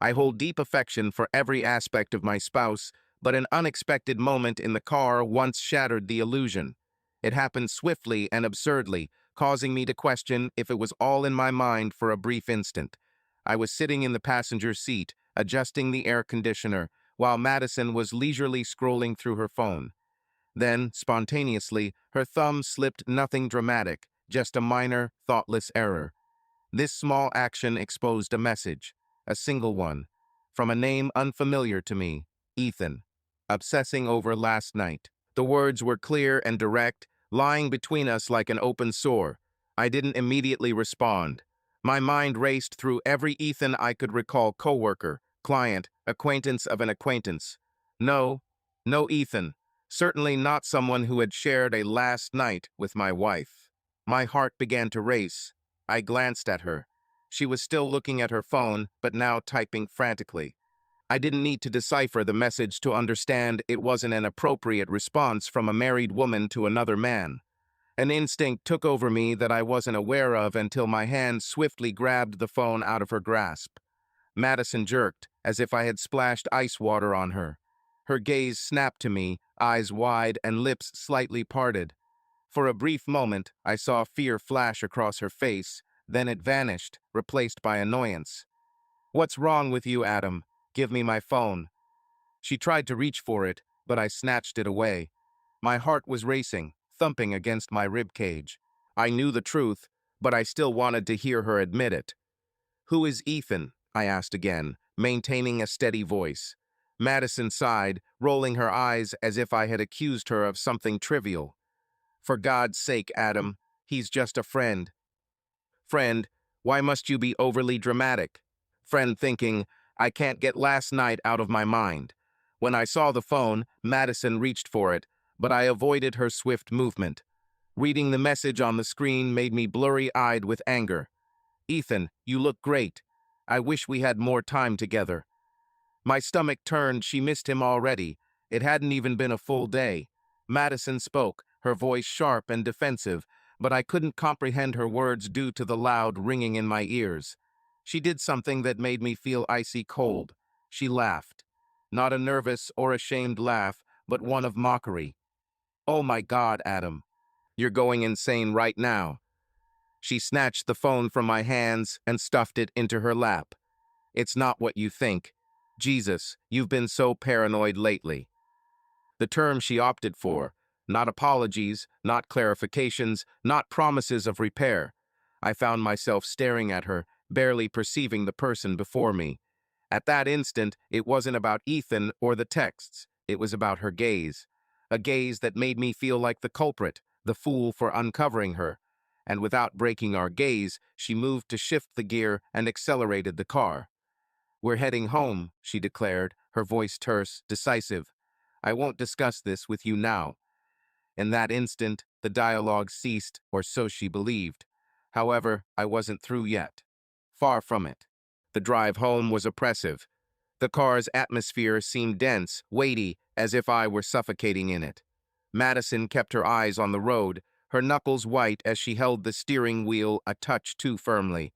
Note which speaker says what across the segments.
Speaker 1: I hold deep affection for every aspect of my spouse, but an unexpected moment in the car once shattered the illusion. It happened swiftly and absurdly, causing me to question if it was all in my mind for a brief instant. I was sitting in the passenger seat, adjusting the air conditioner, while Madison was leisurely scrolling through her phone. Then, spontaneously, her thumb slipped nothing dramatic, just a minor, thoughtless error. This small action exposed a message, a single one, from a name unfamiliar to me, Ethan, obsessing over last night. The words were clear and direct, lying between us like an open sore. I didn't immediately respond. My mind raced through every Ethan I could recall: coworker, client, acquaintance of an acquaintance. No, no Ethan. Certainly not someone who had shared a last night with my wife. My heart began to race. I glanced at her. She was still looking at her phone, but now typing frantically. I didn't need to decipher the message to understand it wasn't an appropriate response from a married woman to another man. An instinct took over me that I wasn't aware of until my hand swiftly grabbed the phone out of her grasp. Madison jerked, as if I had splashed ice water on her. Her gaze snapped to me, eyes wide and lips slightly parted. For a brief moment, I saw fear flash across her face, then it vanished, replaced by annoyance. "What's wrong with you, Adam? Give me my phone." She tried to reach for it, but I snatched it away. My heart was racing, thumping against my rib cage. I knew the truth, but I still wanted to hear her admit it. "Who is Ethan?" I asked again, maintaining a steady voice. Madison sighed, rolling her eyes as if I had accused her of something trivial. "For God's sake, Adam, he's just a friend." "Friend, why must you be overly dramatic?" Friend thinking, I can't get last night out of my mind. When I saw the phone, Madison reached for it, but I avoided her swift movement. Reading the message on the screen made me blurry-eyed with anger. "Ethan, you look great. I wish we had more time together." My stomach turned. She missed him already. It hadn't even been a full day. Madison spoke, her voice sharp and defensive, but I couldn't comprehend her words due to the loud ringing in my ears. She did something that made me feel icy cold. She laughed. Not a nervous or ashamed laugh, but one of mockery. "Oh my God, Adam. You're going insane right now." She snatched the phone from my hands and stuffed it into her lap. "It's not what you think. Jesus, you've been so paranoid lately." The term she opted for, not apologies, not clarifications, not promises of repair. I found myself staring at her, barely perceiving the person before me. At that instant, it wasn't about Ethan or the texts. It was about her gaze. A gaze that made me feel like the culprit, the fool for uncovering her. And without breaking our gaze, she moved to shift the gear and accelerated the car. "We're heading home," she declared, her voice terse, decisive. "I won't discuss this with you now." In that instant, the dialogue ceased, or so she believed. However, I wasn't through yet. Far from it. The drive home was oppressive. The car's atmosphere seemed dense, weighty, as if I were suffocating in it. Madison kept her eyes on the road, her knuckles white as she held the steering wheel a touch too firmly.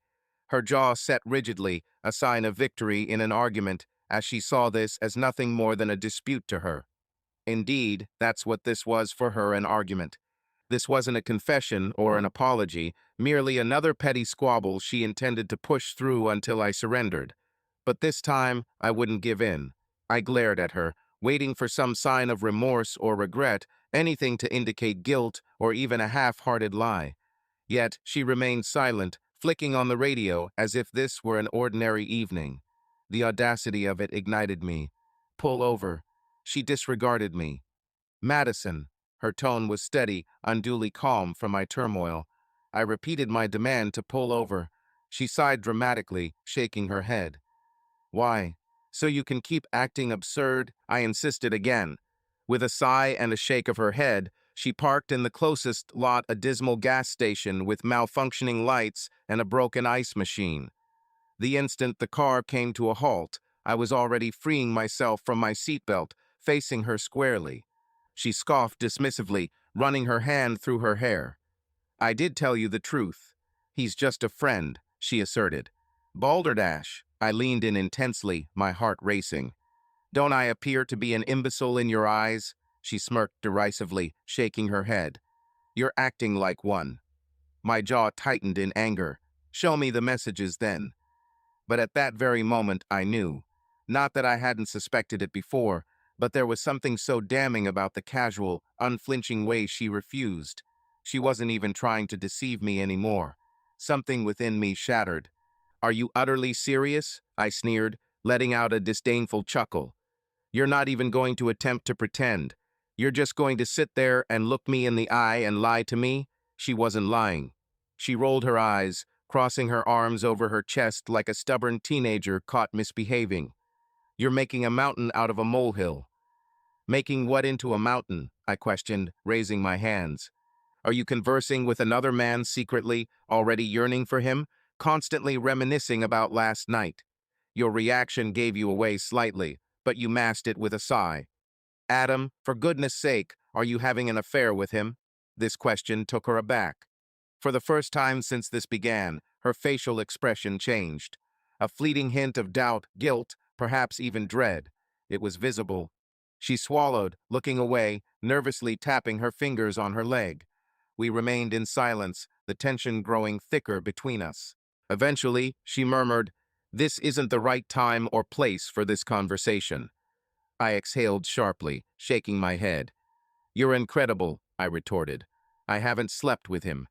Speaker 1: Her jaw set rigidly, a sign of victory in an argument, as she saw this as nothing more than a dispute to her. Indeed, that's what this was for her, an argument. This wasn't a confession or an apology, merely another petty squabble she intended to push through until I surrendered. But this time, I wouldn't give in. I glared at her, waiting for some sign of remorse or regret, anything to indicate guilt or even a half-hearted lie. Yet she remained silent, flicking on the radio as if this were an ordinary evening. The audacity of it ignited me. "Pull over." She disregarded me. "Madison." Her tone was steady, unduly calm from my turmoil. I repeated my demand to pull over. She sighed dramatically, shaking her head. "Why? So you can keep acting absurd?" I insisted again. With a sigh and a shake of her head, she parked in the closest lot, a dismal gas station with malfunctioning lights and a broken ice machine. The instant the car came to a halt, I was already freeing myself from my seatbelt, facing her squarely. She scoffed dismissively, running her hand through her hair. "I did tell you the truth. He's just a friend," she asserted. "Balderdash." I leaned in intensely, my heart racing. Don't I appear to be an imbecile in your eyes? She smirked derisively, shaking her head. You're acting like one. My jaw tightened in anger. Show me the messages then. But at that very moment, I knew. Not that I hadn't suspected it before, but there was something so damning about the casual, unflinching way she refused. She wasn't even trying to deceive me anymore. Something within me shattered. Are you utterly serious? I sneered, letting out a disdainful chuckle. You're not even going to attempt to pretend. You're just going to sit there and look me in the eye and lie to me? She wasn't lying. She rolled her eyes, crossing her arms over her chest like a stubborn teenager caught misbehaving. You're making a mountain out of a molehill. Making what into a mountain? I questioned, raising my hands. Are you conversing with another man secretly, already yearning for him, constantly reminiscing about last night? Your reaction gave you away slightly, but you masked it with a sigh. Adam, for goodness sake, are you having an affair with him? This question took her aback. For the first time since this began, her facial expression changed. A fleeting hint of doubt, guilt, perhaps even dread. It was visible. She swallowed, looking away, nervously tapping her fingers on her leg. We remained in silence, the tension growing thicker between us. Eventually, she murmured, "This isn't the right time or place for this conversation." I exhaled sharply, shaking my head. "You're incredible," I retorted. "I haven't slept with him,"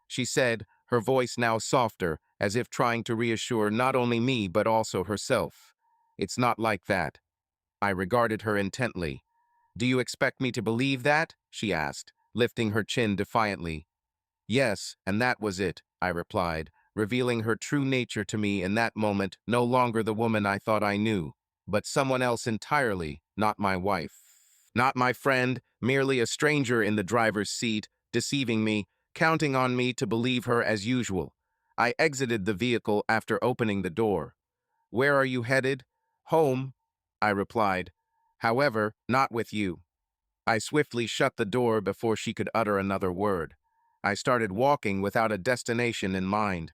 Speaker 1: she said, her voice now softer, as if trying to reassure not only me but also herself. "It's not like that." I regarded her intently. "Do you expect me to believe that?" she asked, lifting her chin defiantly. "Yes, and that was it," I replied, revealing her true nature to me in that moment, no longer the woman I thought I knew, but someone else entirely, not my wife. Not my friend, merely a stranger in the driver's seat, deceiving me, counting on me to believe her as usual. I exited the vehicle after opening the door. "Where are you headed?" "Home," I replied. "However, not with you." I swiftly shut the door before she could utter another word. I started walking without a destination in mind.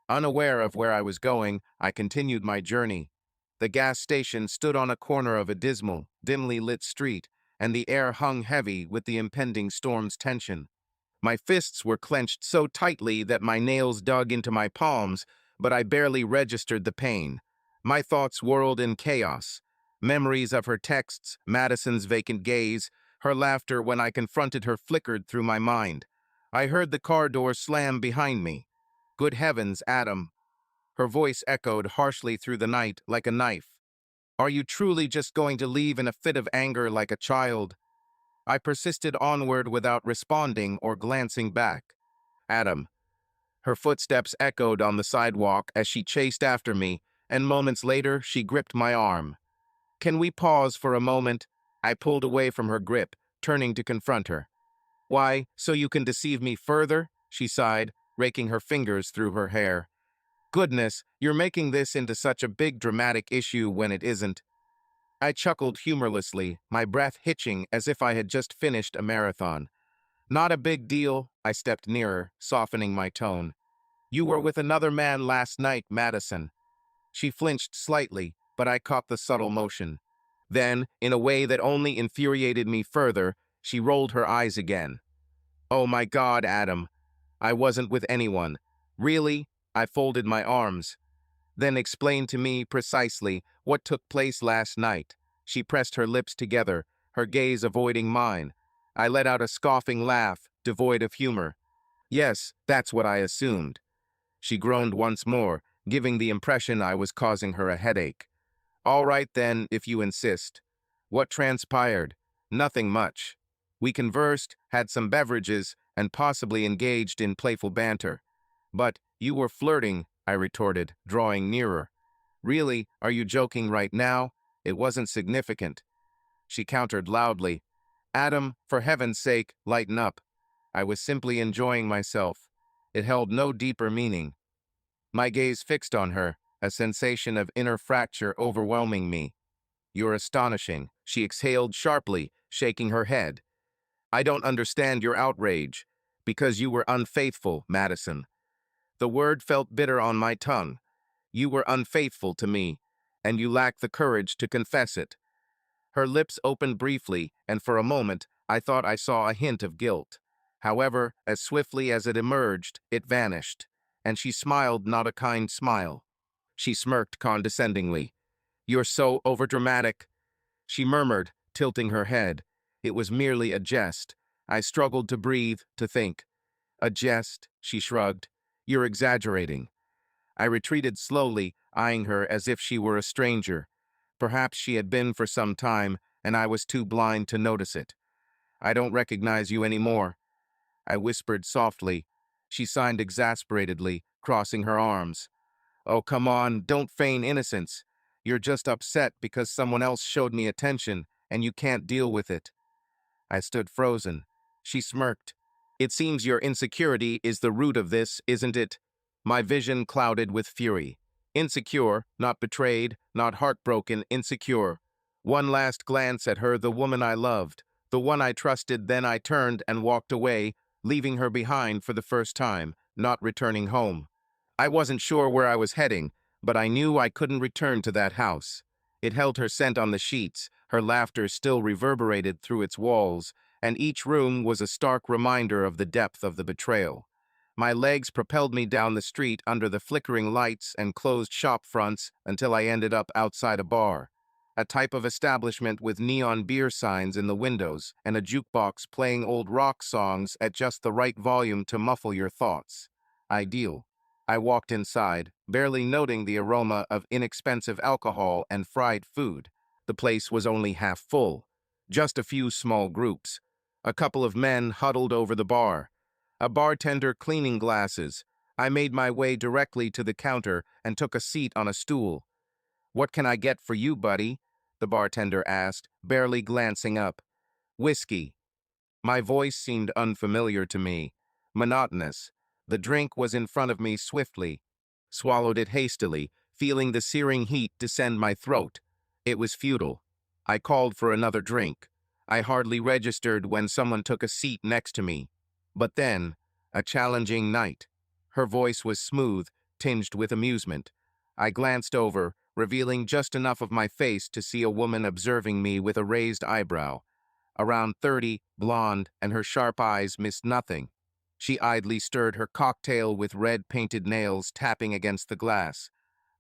Speaker 1: Unaware of where I was going, I continued my journey. The gas station stood on a corner of a dismal, dimly lit street, and the air hung heavy with the impending storm's tension. My fists were clenched so tightly that my nails dug into my palms, but I barely registered the pain. My thoughts whirled in chaos. Memories of her texts, Madison's vacant gaze, her laughter when I confronted her flickered through my mind. I heard the car door slam behind me. Good heavens, Adam. Her voice echoed harshly through the night like a knife. Are you truly just going to leave in a fit of anger like a child? I persisted onward without responding or glancing back. Adam. Her footsteps echoed on the sidewalk as she chased after me, and moments later she gripped my arm. Can we pause for a moment? I pulled away from her grip, turning to confront her. Why, so you can deceive me further? She sighed, raking her fingers through her hair. Goodness, you're making this into such a big dramatic issue when it isn't. I chuckled humorlessly, my breath hitching as if I had just finished a marathon. Not a big deal, I stepped nearer, softening my tone. You were with another man last night, Madison. She flinched slightly, but I caught the subtle motion. Then, in a way that only infuriated me further, she rolled her eyes again. Oh my God, Adam. I wasn't with anyone. Really? I folded my arms. Then explain to me precisely what took place last night. She pressed her lips together, her gaze avoiding mine. I let out a scoffing laugh, devoid of humor. Yes, that's what I assumed. She groaned once more, giving the impression I was causing her a headache. All right then, if you insist. What transpired? Nothing much. We conversed, had some beverages, and possibly engaged in playful banter. But you were flirting, I retorted, drawing nearer. Really, are you joking right now? It wasn't significant. She countered loudly. Adam, for heaven's sake, lighten up. I was simply enjoying myself. It held no deeper meaning. My gaze fixed on her, a sensation of inner fracture overwhelming me. You're astonishing, she exhaled sharply, shaking her head. I don't understand your outrage. Because you were unfaithful, Madison. The word felt bitter on my tongue. You were unfaithful to me, and you lack the courage to confess it." Her lips opened briefly, and for a moment, I thought I saw a hint of guilt. However, as swiftly as it emerged, it vanished, and she smiled not a kind smile. She smirked condescendingly. "You're so overdramatic," she murmured, tilting her head. It was merely a jest. I struggled to breathe, to think. "A jest," she shrugged. "You're exaggerating." I retreated slowly, eyeing her as if she were a stranger. Perhaps she had been for some time, and I was too blind to notice it. "I don't recognize you anymore," I whispered softly. She signed exasperatedly, crossing her arms. "Oh, come on, don't feign innocence. You're just upset because someone else showed me attention, and you can't deal with it." I stood frozen. She smirked. "It seems your insecurity is the root of this, isn't it?" My vision clouded with fury. Insecure, not betrayed, not heartbroken, insecure. One last glance at her, the woman I loved, the one I trusted, then I turned and walked away, leaving her behind for the first time, not returning home. I wasn't sure where I was heading, but I knew I couldn't return to that house. It held her scent on the sheets, her laughter still reverberated through its walls, and each room was a stark reminder of the depth of the betrayal. My legs propelled me down the street under the flickering lights and closed shop fronts until I ended up outside a bar, a type of establishment with neon beer signs in the windows and a jukebox playing old rock songs at just the right volume to muffle your thoughts. Ideal. I walked inside, barely noting the aroma of inexpensive alcohol and fried food. The place was only half full. Just a few small groups. A couple of men huddled over the bar. A bartender cleaning glasses. I made my way directly to the counter and took a seat on a stool. "What can I get for you, buddy?" the bartender asked, barely glancing up. "Whiskey." My voice seemed unfamiliar to me, monotonous. The drink was in front of me swiftly. Swallowed it hastily, feeling the searing heat descend my throat. It was futile. I called for another drink. I hardly registered when someone took a seat next to me. But then, a challenging night. Her voice was smooth, tinged with amusement. I glanced over, revealing just enough of my face to see a woman observing me with a raised eyebrow. Around 30, blonde, and her sharp eyes missed nothing. She idly stirred her cocktail with red-painted nails tapping against the glass.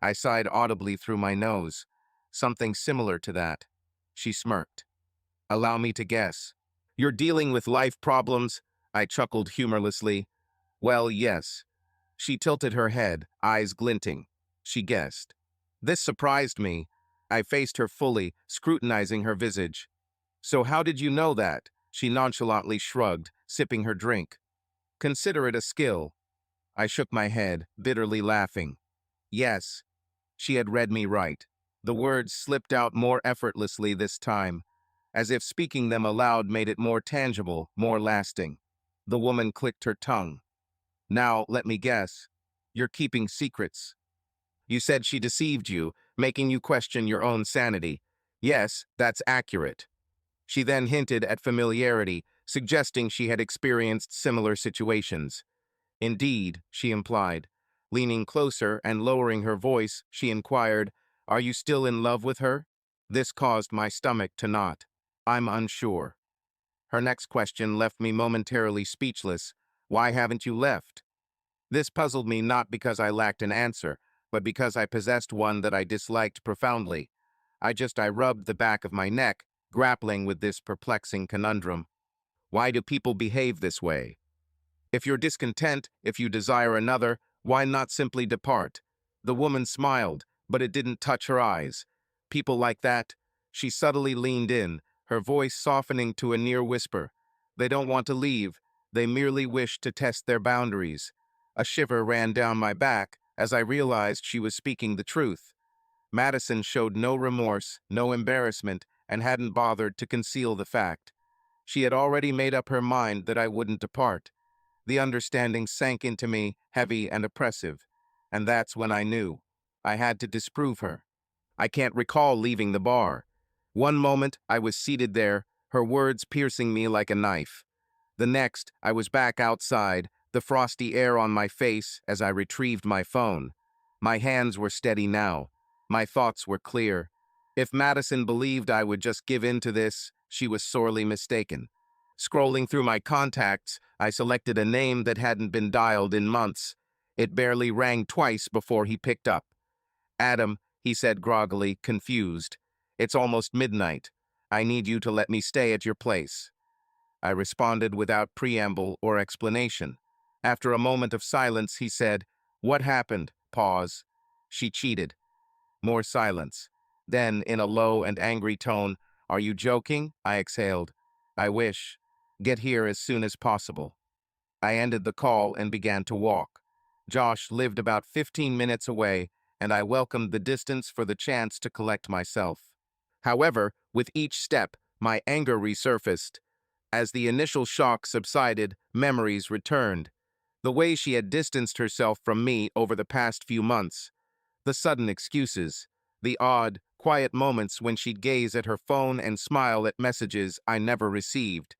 Speaker 1: I sighed audibly through my nose. "Something similar to that." She smirked. "Allow me to guess. You're dealing with life problems?" I chuckled humorlessly. "Well, yes." She tilted her head, eyes glinting. She guessed. This surprised me. I faced her fully, scrutinizing her visage. "So how did you know that?" She nonchalantly shrugged, sipping her drink. "Consider it a skill." I shook my head, bitterly laughing. Yes, she had read me right. The words slipped out more effortlessly this time, as if speaking them aloud made it more tangible, more lasting. The woman clicked her tongue. "Now, let me guess. You're keeping secrets." "You said she deceived you, making you question your own sanity." "Yes, that's accurate." She then hinted at familiarity, suggesting she had experienced similar situations. "Indeed," she implied. Leaning closer and lowering her voice, she inquired, "Are you still in love with her?" This caused my stomach to knot. "I'm unsure." Her next question left me momentarily speechless. "Why haven't you left?" This puzzled me not because I lacked an answer, but because I possessed one that I disliked profoundly. I rubbed the back of my neck, grappling with this perplexing conundrum. Why do people behave this way? If you're discontent, if you desire another, why not simply depart? The woman smiled, but it didn't touch her eyes. People like that? She subtly leaned in, her voice softening to a near whisper. They don't want to leave. They merely wish to test their boundaries. A shiver ran down my back as I realized she was speaking the truth. Madison showed no remorse, no embarrassment, and hadn't bothered to conceal the fact. She had already made up her mind that I wouldn't depart. The understanding sank into me, heavy and oppressive. And that's when I knew. I had to disprove her. I can't recall leaving the bar. One moment, I was seated there, her words piercing me like a knife. The next, I was back outside, the frosty air on my face as I retrieved my phone. My hands were steady now. My thoughts were clear. If Madison believed I would just give in to this, she was sorely mistaken. Scrolling through my contacts, I selected a name that hadn't been dialed in months. It barely rang twice before he picked up. Adam, he said groggily, confused. It's almost midnight. I need you to let me stay at your place. I responded without preamble or explanation. After a moment of silence, he said, "What happened?" Pause. She cheated. More silence. Then, in a low and angry tone, "Are you joking?" I exhaled. "I wish. Get here as soon as possible." I ended the call and began to walk. Josh lived about 15 minutes away, and I welcomed the distance for the chance to collect myself. However, with each step, my anger resurfaced. As the initial shock subsided, memories returned. The way she had distanced herself from me over the past few months, the sudden excuses, the odd, quiet moments when she'd gaze at her phone and smile at messages I never received.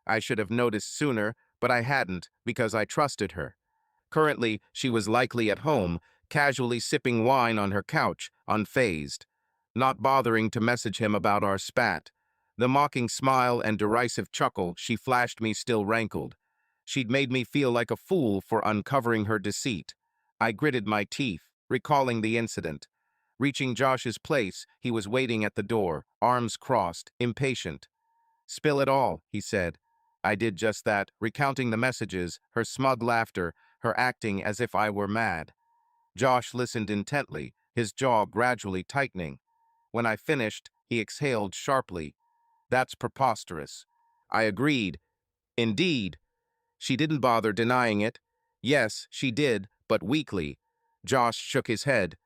Speaker 1: I should have noticed sooner, but I hadn't because I trusted her. Currently, she was likely at home, casually sipping wine on her couch, unfazed, not bothering to message him about our spat. The mocking smile and derisive chuckle she flashed me still rankled. She'd made me feel like a fool for uncovering her deceit. I gritted my teeth, recalling the incident. Reaching Josh's place, he was waiting at the door, arms crossed, impatient. "Spill it all," he said. I did just that, recounting the messages, her smug laughter, her acting as if I were mad. Josh listened intently, his jaw gradually tightening. When I finished, he exhaled sharply. "That's preposterous." I agreed. "Indeed." She didn't bother denying it. "Yes, she did, but weakly." Josh shook his head.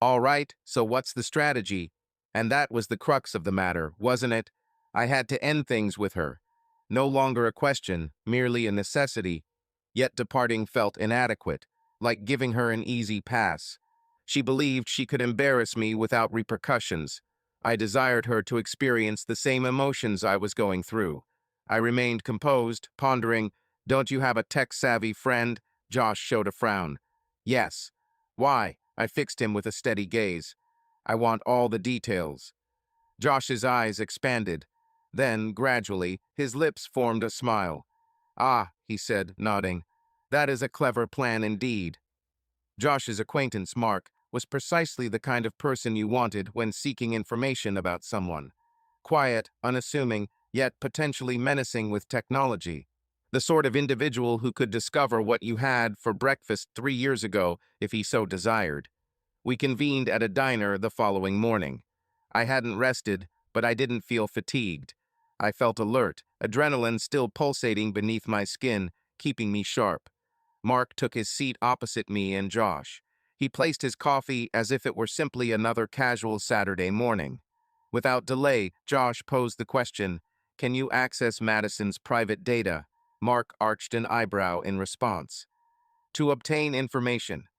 Speaker 1: "All right, so what's the strategy?" And that was the crux of the matter, wasn't it? I had to end things with her. No longer a question, merely a necessity. Yet departing felt inadequate, like giving her an easy pass. She believed she could embarrass me without repercussions. I desired her to experience the same emotions I was going through. I remained composed, pondering, "Don't you have a tech-savvy friend?" Josh showed a frown. "Yes." "Why?" I fixed him with a steady gaze. "I want all the details." Josh's eyes expanded. Then, gradually, his lips formed a smile. "Ah," he said, nodding. "That is a clever plan indeed." Josh's acquaintance, Mark, was precisely the kind of person you wanted when seeking information about someone. Quiet, unassuming, yet potentially menacing with technology. The sort of individual who could discover what you had for breakfast 3 years ago if he so desired. We convened at a diner the following morning. I hadn't rested, but I didn't feel fatigued. I felt alert, adrenaline still pulsating beneath my skin, keeping me sharp. Mark took his seat opposite me and Josh. He placed his coffee as if it were simply another casual Saturday morning. Without delay, Josh posed the question, "Can you access Madison's private data?" Mark arched an eyebrow in response. "To obtain information.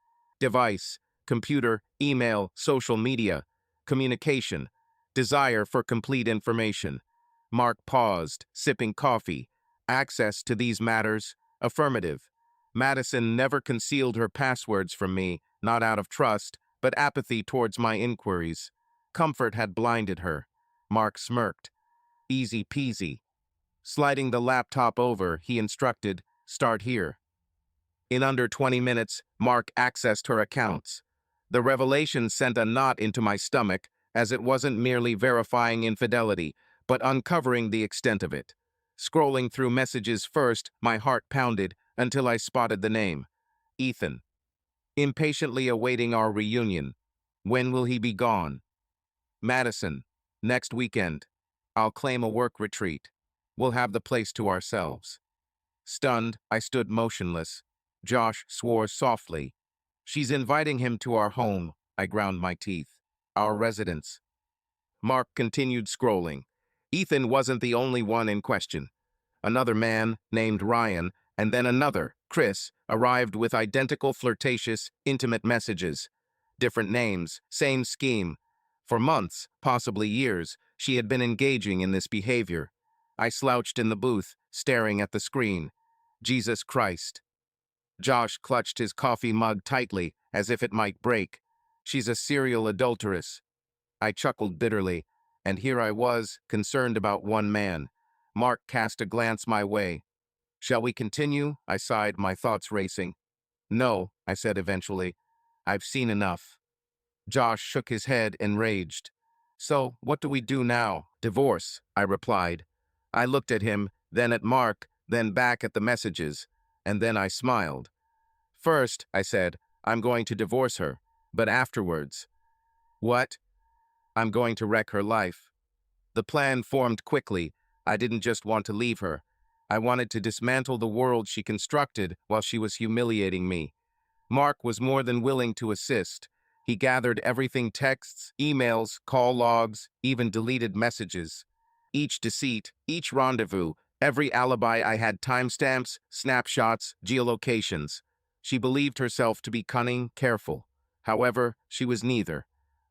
Speaker 1: Device, computer, email, social media, communication, desire for complete information." Mark paused, sipping coffee. "Access to these matters? Affirmative." Madison never concealed her passwords from me, not out of trust, but apathy towards my inquiries. Comfort had blinded her. Mark smirked. "Easy peasy." Sliding the laptop over, he instructed, "Start here." In under 20 minutes, Mark accessed her accounts. The revelation sent a knot into my stomach, as it wasn't merely verifying infidelity, but uncovering the extent of it. Scrolling through messages first, my heart pounded until I spotted the name. Ethan. Impatiently awaiting our reunion. When will he be gone? Madison. Next weekend. I'll claim a work retreat. We'll have the place to ourselves. Stunned, I stood motionless. Josh swore softly. "She's inviting him to our home," I ground my teeth. "Our residence." Mark continued scrolling. Ethan wasn't the only one in question. Another man, named Ryan, and then another, Chris, arrived with identical flirtatious, intimate messages. Different names, same scheme. For months, possibly years, she had been engaging in this behavior. I slouched in the booth, staring at the screen. Jesus Christ. Josh clutched his coffee mug tightly, as if it might break. She's a serial adulteress. I chuckled bitterly, and here I was, concerned about one man. Mark cast a glance my way. Shall we continue? I sighed, my thoughts racing. No, I said eventually. I've seen enough. Josh shook his head, enraged. So, what do we do now? Divorce, I replied. I looked at him, then at Mark, then back at the messages, and then I smiled. First, I said, I'm going to divorce her, but afterwards. What? I'm going to wreck her life. The plan formed quickly. I didn't just want to leave her. I wanted to dismantle the world she constructed while she was humiliating me. Mark was more than willing to assist. He gathered everything: texts, emails, call logs, even deleted messages. Each deceit, each rendezvous, every alibi I had: timestamps, snapshots, geolocations. She believed herself to be cunning, careful. However, she was neither.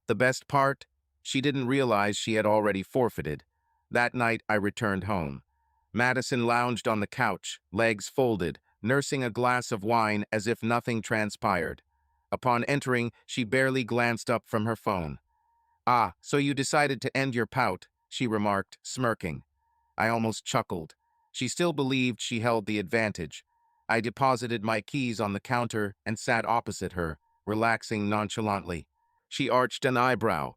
Speaker 1: The best part? She didn't realize she had already forfeited. That night, I returned home. Madison lounged on the couch, legs folded, nursing a glass of wine as if nothing transpired. Upon entering, she barely glanced up from her phone. "Ah, so you decided to end your pout," she remarked, smirking. I almost chuckled. She still believed she held the advantage. I deposited my keys on the counter and sat opposite her, relaxing nonchalantly. She arched an eyebrow.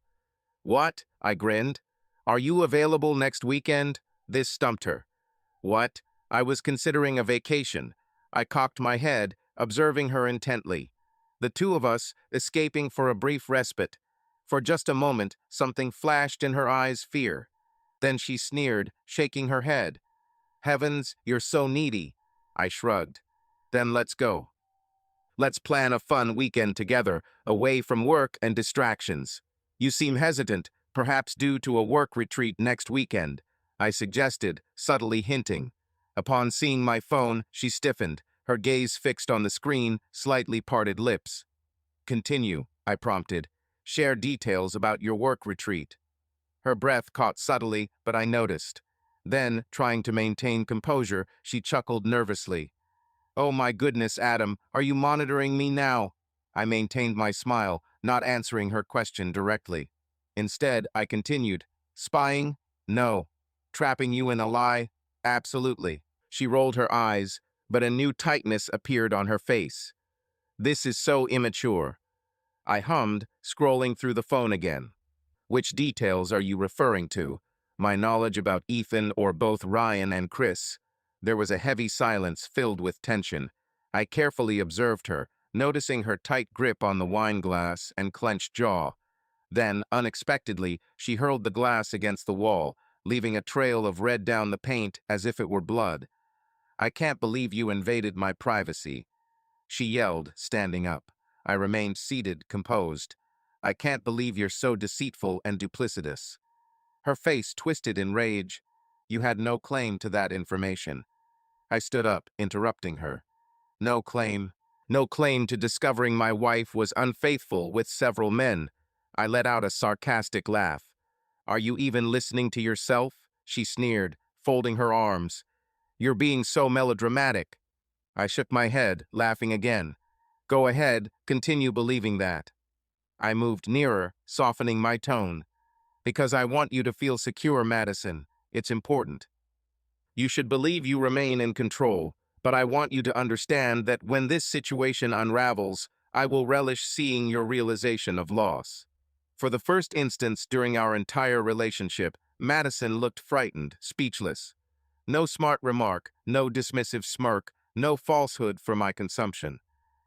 Speaker 1: "What?" I grinned. "Are you available next weekend?" This stumped her. "What?" I was considering a vacation. I cocked my head, observing her intently. The two of us, escaping for a brief respite. For just a moment, something flashed in her eyes: fear. Then she sneered, shaking her head. "Heavens, you're so needy." I shrugged. "Then let's go. Let's plan a fun weekend together, away from work and distractions." "You seem hesitant, perhaps due to a work retreat next weekend," I suggested, subtly hinting. Upon seeing my phone, she stiffened, her gaze fixed on the screen, slightly parted lips. "Continue," I prompted. "Share details about your work retreat." Her breath caught subtly, but I noticed. Then, trying to maintain composure, she chuckled nervously. "Oh my goodness, Adam, are you monitoring me now?" I maintained my smile, not answering her question directly. Instead, I continued. "Spying? No. Trapping you in a lie? Absolutely." She rolled her eyes, but a new tightness appeared on her face. "This is so immature." I hummed, scrolling through the phone again. "Which details are you referring to? My knowledge about Ethan or both Ryan and Chris?" There was a heavy silence filled with tension. I carefully observed her, noticing her tight grip on the wine glass and clenched jaw. Then, unexpectedly, she hurled the glass against the wall, leaving a trail of red down the paint as if it were blood. "I can't believe you invaded my privacy," she yelled, standing up. I remained seated, composed. "I can't believe you're so deceitful and duplicitous." Her face twisted in rage. "You had no claim to that information." I stood up, interrupting her. "No claim. No claim to discovering my wife was unfaithful with several men." I let out a sarcastic laugh. "Are you even listening to yourself?" she sneered, folding her arms. "You're being so melodramatic." I shook my head, laughing again. "Go ahead, continue believing that." I moved nearer, softening my tone. "Because I want you to feel secure, Madison. It's important. You should believe you remain in control, but I want you to understand that when this situation unravels, I will relish seeing your realization of loss." For the first instance during our entire relationship, Madison looked frightened, speechless. No smart remark, no dismissive smirk, no falsehood for my consumption.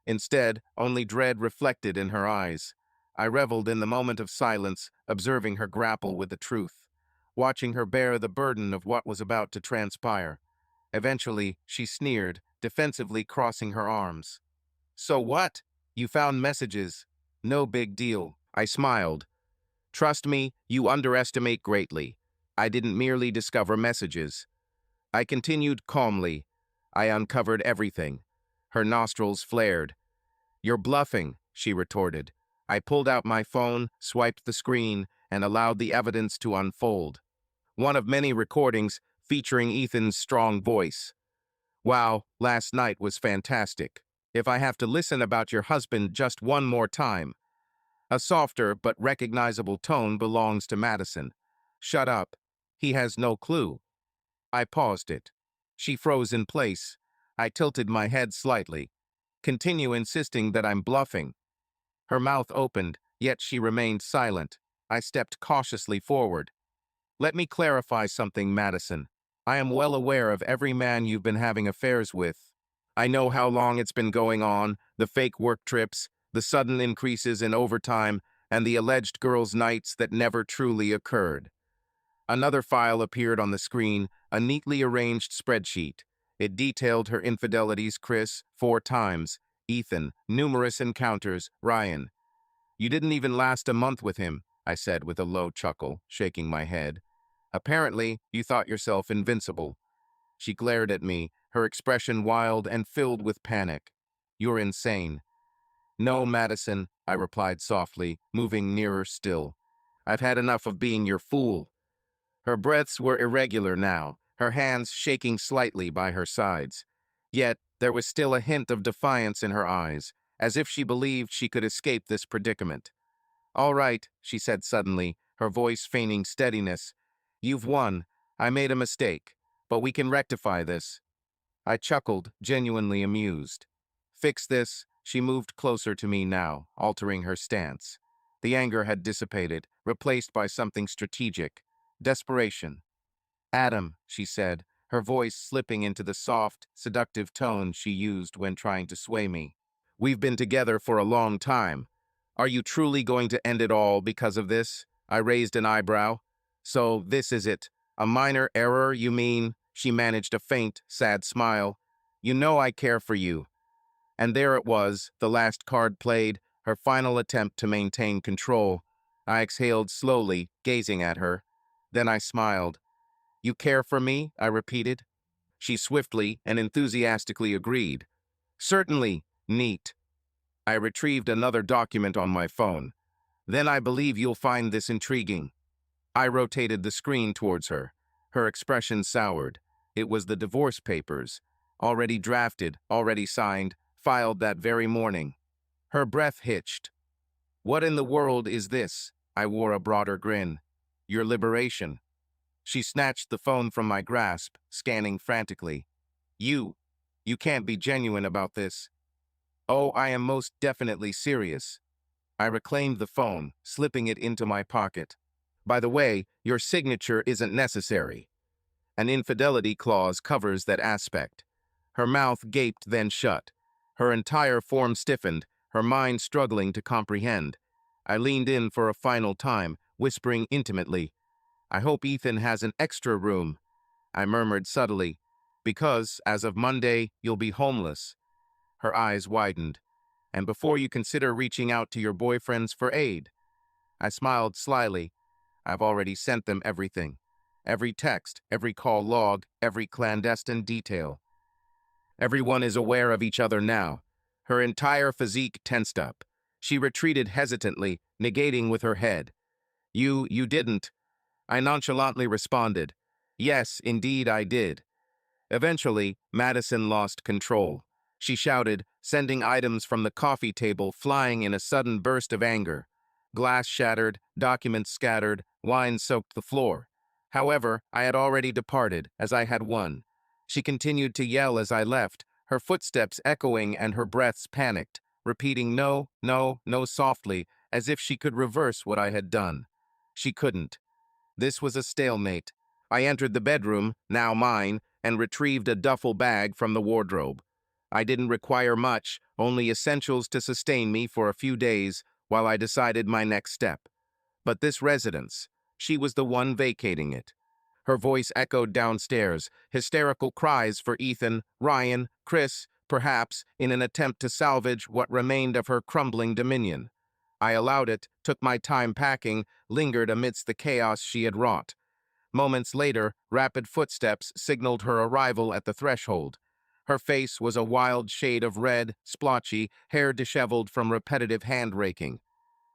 Speaker 1: Instead, only dread reflected in her eyes. I reveled in the moment of silence, observing her grapple with the truth, watching her bear the burden of what was about to transpire. Eventually, she sneered, defensively crossing her arms. "So what? You found messages. No big deal." I smiled. "Trust me, you underestimate greatly. I didn't merely discover messages." I continued calmly. I uncovered everything. Her nostrils flared. "You're bluffing," she retorted. I pulled out my phone, swiped the screen, and allowed the evidence to unfold. One of many recordings featuring Ethan's strong voice. "Wow, last night was fantastic." If I have to listen about your husband just one more time. A softer but recognizable tone belongs to Madison. Shut up. He has no clue. I paused it. She froze in place. I tilted my head slightly. Continue insisting that I'm bluffing. Her mouth opened, yet she remained silent. I stepped cautiously forward. Let me clarify something, Madison. I am well aware of every man you've been having affairs with. I know how long it's been going on, the fake work trips, the sudden increases in overtime, and the alleged girls' nights that never truly occurred. Another file appeared on the screen, a neatly arranged spreadsheet. It detailed her infidelities: Chris, 4 times; Ethan, numerous encounters; Ryan. You didn't even last a month with him, I said with a low chuckle, shaking my head. Apparently, you thought yourself invincible. She glared at me, her expression wild and filled with panic. You're insane. No, Madison, I replied softly, moving nearer still. I've had enough of being your fool. Her breaths were irregular now, her hands shaking slightly by her sides. Yet, there was still a hint of defiance in her eyes, as if she believed she could escape this predicament. All right, she said suddenly, her voice feigning steadiness. You've won. I made a mistake. But we can rectify this. I chuckled, genuinely amused. Fix this. She moved closer to me now, altering her stance. The anger had dissipated, replaced by something strategic. Desperation. Adam, she said, her voice slipping into the soft, seductive tone she used when trying to sway me. We've been together for a long time. Are you truly going to end it all because of this? I raised an eyebrow. So this is it. A minor error, you mean? She managed a faint, sad smile. You know I care for you. And there it was, the last card played, her final attempt to maintain control. I exhaled slowly, gazing at her. Then I smiled. You care for me? I repeated. She swiftly and enthusiastically agreed. Certainly. Neat. I retrieved another document on my phone. Then I believe you'll find this intriguing. I rotated the screen towards her. Her expression soured. It was the divorce papers. Already drafted, already signed, filed that very morning. Her breath hitched. What in the world is this? I wore a broader grin. Your liberation. She snatched the phone from my grasp, scanning frantically. You can't be genuine about this. Oh, I am most definitely serious. I reclaimed the phone, slipping it into my pocket. By the way, your signature isn't necessary. An infidelity clause covers that aspect. Her mouth gaped, then shut. Her entire form stiffened, her mind struggling to comprehend. I leaned in for a final time, whispering intimately, I hope Ethan has an extra room. I murmured subtly, because, as of Monday, you'll be homeless. Her eyes widened. And before you consider reaching out to your boyfriends for aid. I smiled slyly. I've already sent them everything. Every text, every call log, every clandestine detail. Everyone is aware of each other now. Her entire physique tensed up. She retreated hesitantly, negating with her head. You didn't. I nonchalantly responded. Yes, indeed I did. Eventually, Madison lost control. She shouted, sending items from the coffee table flying in a sudden burst of anger. Glass shattered, documents scattered, wine soaked the floor. However, I had already departed, as I had won. She continued to yell as I left, her footsteps echoing and her breaths panicked, repeating no, no, no softly, as if she could reverse what I had done. She couldn't. This was a stalemate. I entered the bedroom, now mine, and retrieved a duffel bag from the wardrobe. I didn't require much, only essentials to sustain me for a few days while I decided my next step. But this residence, she was the one vacating it. Her voice echoed downstairs, hysterical cries for Ethan, Ryan, Chris, perhaps in an attempt to salvage what remained of her crumbling dominion. I allowed it, took my time packing, lingered amidst the chaos she had wrought. Moments later, rapid footsteps signaled her arrival at the threshold. Her face was a wild shade of red, splotchy, hair disheveled from repetitive hand-raking.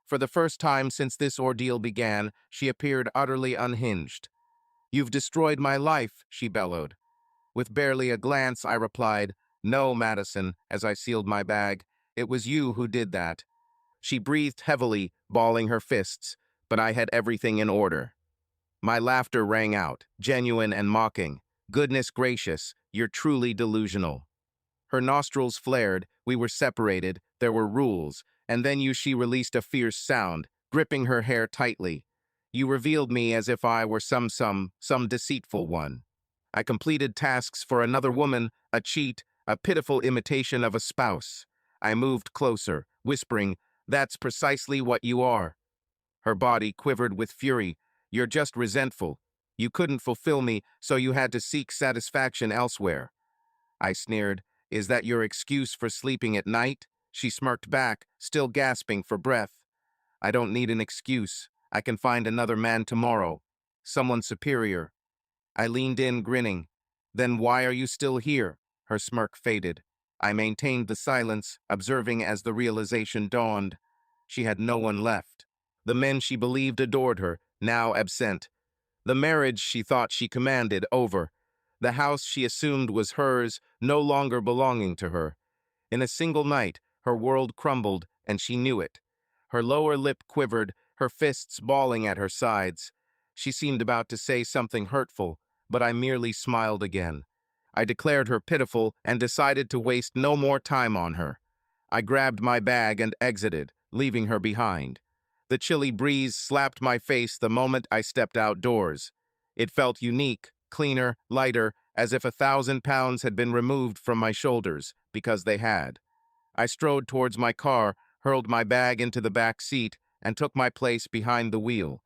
Speaker 1: For the first time since this ordeal began, she appeared utterly unhinged. You've destroyed my life, she bellowed. With barely a glance, I replied, No, Madison, as I sealed my bag. It was you who did that. She breathed heavily, balling her fists, but I had everything in order. My laughter rang out, genuine and mocking. Goodness gracious, you're truly delusional. Her nostrils flared, we were separated, there were rules, and then she released a fierce sound, gripping her hair tightly. You revealed me as if I were some deceitful one. I completed tasks for another woman, a cheat, a pitiful imitation of a spouse. I moved closer, whispering, "That's precisely what you are." Her body quivered with fury. "You're just resentful. You couldn't fulfill me, so you had to seek satisfaction elsewhere." I sneered. "Is that your excuse for sleeping at night?" She smirked back, still gasping for breath. "I don't need an excuse. I can find another man tomorrow. Someone superior." I leaned in, grinning. "Then why are you still here?" Her smirk faded. I maintained the silence, observing as the realization dawned. She had no one left. The men she believed adored her, now absent. The marriage she thought she commanded, over. The house she assumed was hers, no longer belonging to her. In a single night, her world crumbled, and she knew it. Her lower lip quivered, her fists balling at her sides. She seemed about to say something hurtful, but I merely smiled again. I declared her pitiful and decided to waste no more time on her. I grabbed my bag and exited, leaving her behind. The chilly breeze slapped my face the moment I stepped outdoors. It felt unique, cleaner, lighter, as if 1,000 pounds had been removed from my shoulders, because they had. I strode towards my car, hurled my bag into the back seat, and took my place behind the wheel.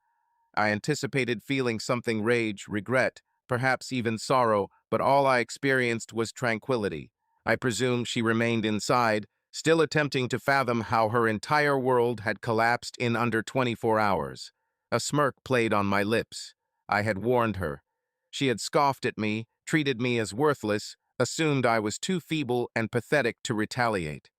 Speaker 1: I anticipated feeling something: rage, regret, perhaps even sorrow, but all I experienced was tranquility. I presume she remained inside, still attempting to fathom how her entire world had collapsed in under 24 hours. A smirk played on my lips. I had warned her. She had scoffed at me, treated me as worthless, assumed I was too feeble and pathetic to retaliate.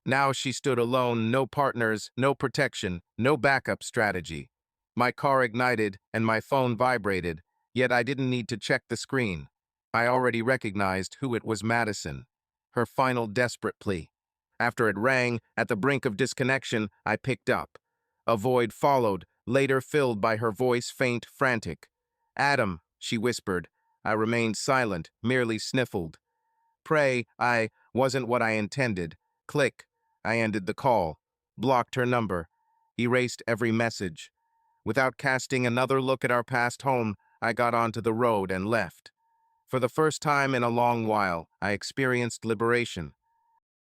Speaker 1: Now she stood alone, no partners, no protection, no backup strategy. My car ignited and my phone vibrated, yet I didn't need to check the screen. I already recognized who it was: Madison. Her final desperate plea. After it rang, at the brink of disconnection, I picked up. A void followed, later filled by her voice, faint, frantic. "Adam," she whispered. I remained silent, merely sniffled. "Pray, I wasn't what I intended." Click. I ended the call, blocked her number, erased every message. Without casting another look at our past home, I got onto the road and left. For the first time in a long while, I experienced liberation.